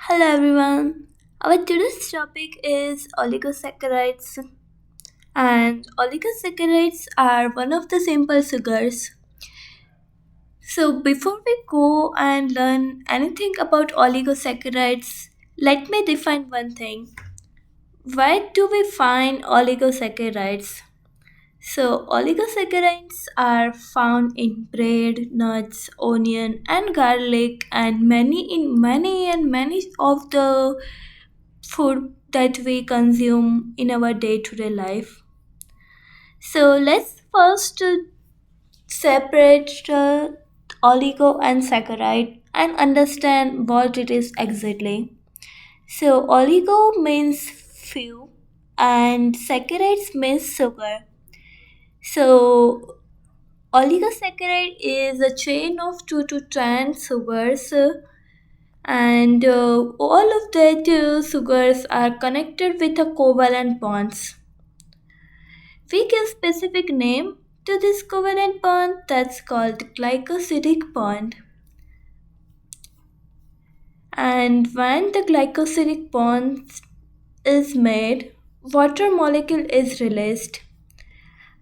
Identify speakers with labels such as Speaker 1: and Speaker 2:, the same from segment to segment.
Speaker 1: Hello everyone. Our today's topic is oligosaccharides, and oligosaccharides are one of the simple sugars. So before we go and learn anything about oligosaccharides, let me define one thing. Where do we find oligosaccharides? So oligosaccharides are found in bread, nuts, onion, and garlic, and many of the food that we consume in our day-to-day life. So let's first separate oligo and saccharide and understand what it is exactly. So oligo means few and saccharides means sugar. So oligosaccharide is a chain of 2 to 10 sugars, and all of that sugars are connected with a covalent bonds. We give specific name to this covalent bond that's called glycosidic bond. And when the glycosidic bond is made, water molecule is released.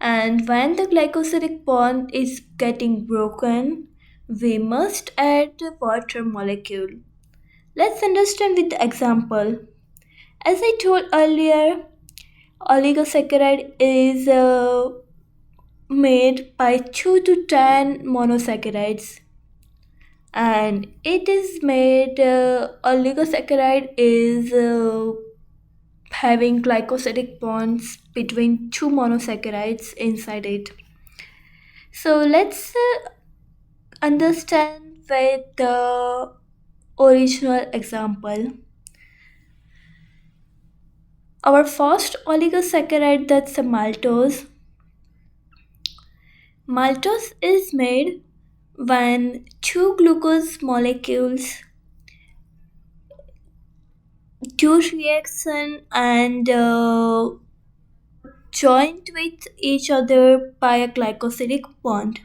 Speaker 1: And when the glycosidic bond is getting broken, we must add the water molecule. Let's understand with the example. As I told earlier, oligosaccharide is made by 2 to 10 monosaccharides, and it is made oligosaccharide is having glycosidic bonds between two monosaccharides inside it. So let's understand with the original example. Our first oligosaccharide, that's a maltose. Maltose is made when two glucose molecules do reaction and joined with each other by a glycosidic bond.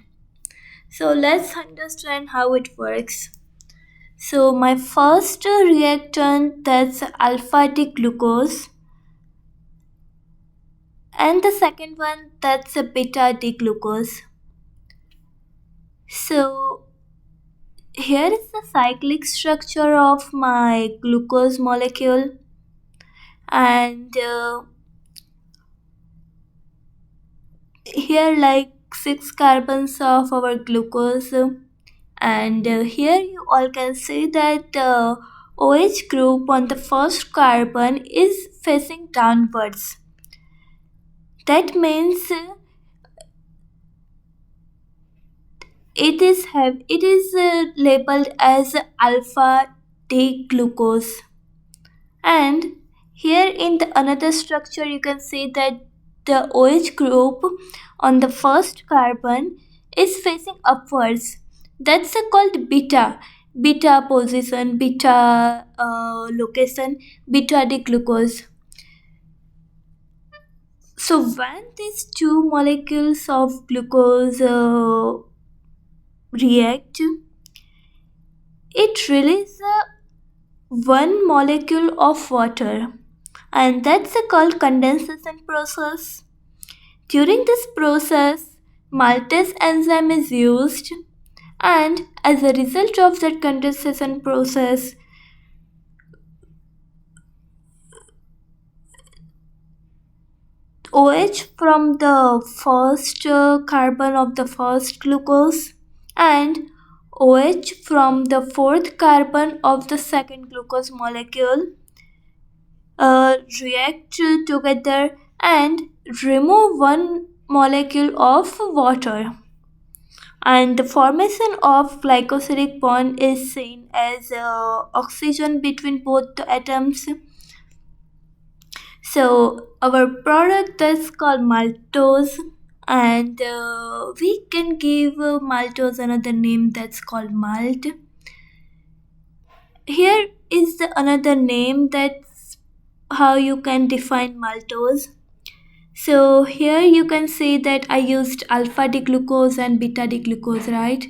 Speaker 1: So let's understand how it works. So my first reactant, that's alpha D glucose, and the second one, that's a beta D glucose. So here is the cyclic structure of my glucose molecule, and here like 6 carbons of our glucose, and here you all can see that OH group on the first carbon is facing downwards. That means it is labeled as alpha D glucose. And here in the another structure you can see that the OH group on the first carbon is facing upwards. That's called beta position, beta location, beta D glucose. So when these two molecules of glucose react, it releases one molecule of water, and that's called condensation process. During this process, maltase enzyme is used, and as a result of that condensation process, OH from the first carbon of the first glucose and OH from the fourth carbon of the second glucose molecule react together and remove one molecule of water, and the formation of glycosidic bond is seen as oxygen between both the atoms. So our product that's called maltose, and we can give maltose another name that's called malt. Here is the another name, that's how you can define maltose. So here you can see that I used alpha D glucose and beta D glucose, right?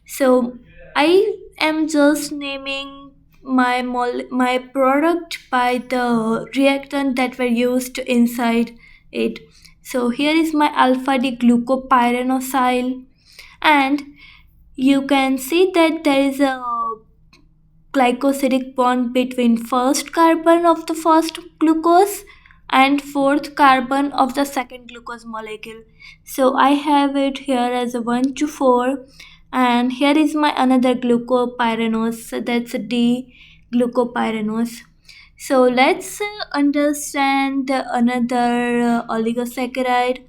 Speaker 1: So I am just naming my product by the reactant that were used inside it. So here is my alpha D glucopyranosyl, and you can see that there is a glycosidic bond between first carbon of the first glucose and fourth carbon of the second glucose molecule. So I have it here as a 1 to 4, and here is my another glucopyranose, so that's a D glucopyranose. So let's understand another oligosaccharide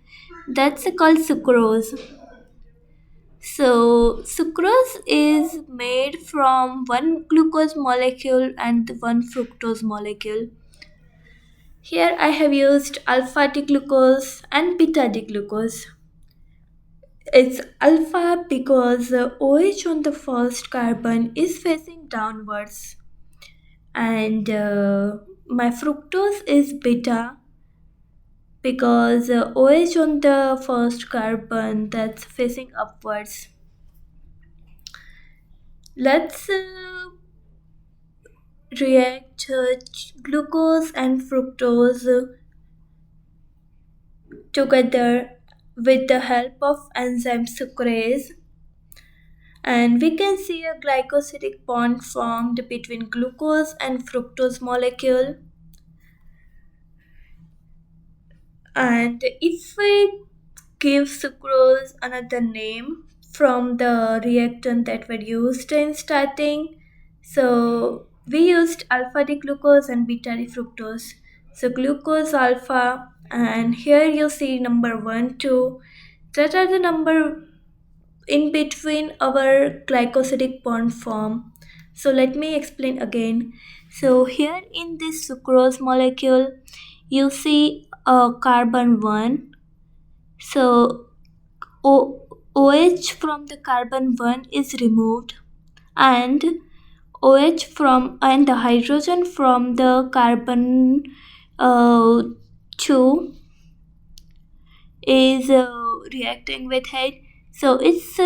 Speaker 1: that's called sucrose. So, sucrose is made from one glucose molecule and one fructose molecule. Here I have used alpha D glucose and beta D glucose. It's alpha because OH on the first carbon is facing downwards, and my fructose is beta because OH on the first carbon that's facing upwards. Let's react glucose and fructose together with the help of enzyme sucrase, and we can see a glycosidic bond formed between glucose and fructose molecule. And if we give sucrose another name from the reactant that were used in starting, so we used alpha D glucose and beta D fructose. So glucose alpha, and here you see number 1, 2, that are the number in between our glycosidic bond form. So let me explain again. So here in this sucrose molecule, you see a carbon 1. So OH from the carbon 1 is removed, and OH from and the hydrogen from the carbon 2 is reacting with it. So it's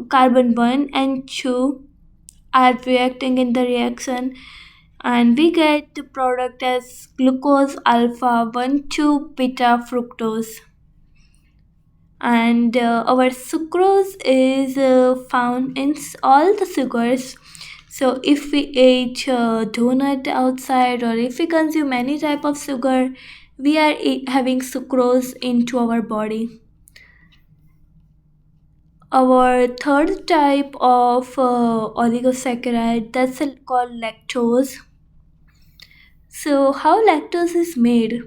Speaker 1: carbon 1 and 2 are reacting in the reaction, and we get the product as glucose alpha 1 2 beta fructose. And our sucrose is found in all the sugars. So if we eat donut outside, or if we consume any type of sugar, we are having sucrose into our body. Our third type of oligosaccharide, that's called lactose. So how lactose is made?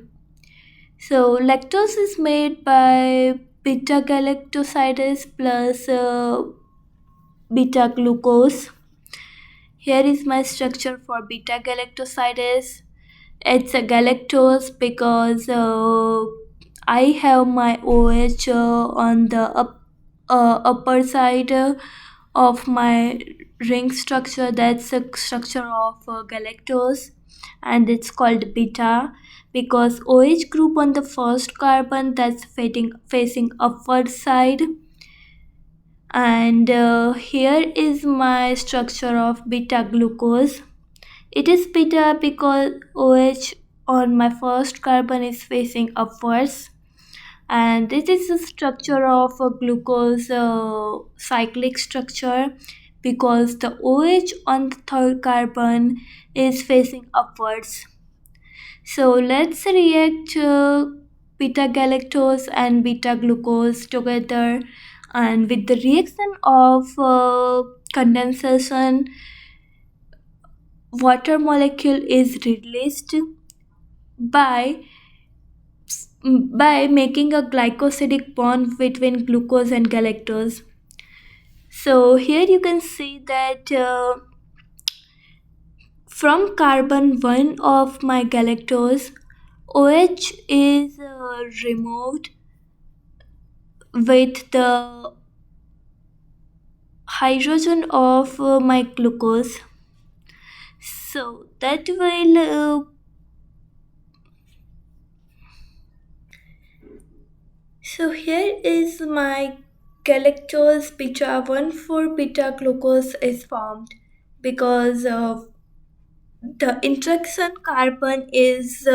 Speaker 1: So lactose is made by beta galactosides plus beta glucose. Here is my structure for beta galactosides. It's a galactose because I have my OH on the upper side of my ring structure. That's a structure of galactose, and it's called beta because OH group on the first carbon that's facing upward side. And here is my structure of beta glucose. It is beta because OH on my first carbon is facing upwards, and this is the structure of a glucose cyclic structure because the OH on the third carbon is facing upwards. So let's react beta galactose and beta glucose together, and with the reaction of condensation, water molecule is released by making a glycosidic bond between glucose and galactose. So here you can see that from carbon 1 of my galactose, OH is removed with the hydrogen of my glucose. So that will so here is my galactose beta 1,4 beta glucose is formed because of The interaction carbon is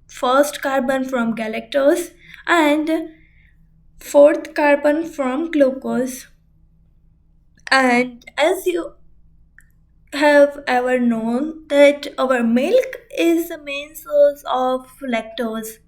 Speaker 1: first carbon from galactose and fourth carbon from glucose. And as you have ever known that our milk is the main source of lactose,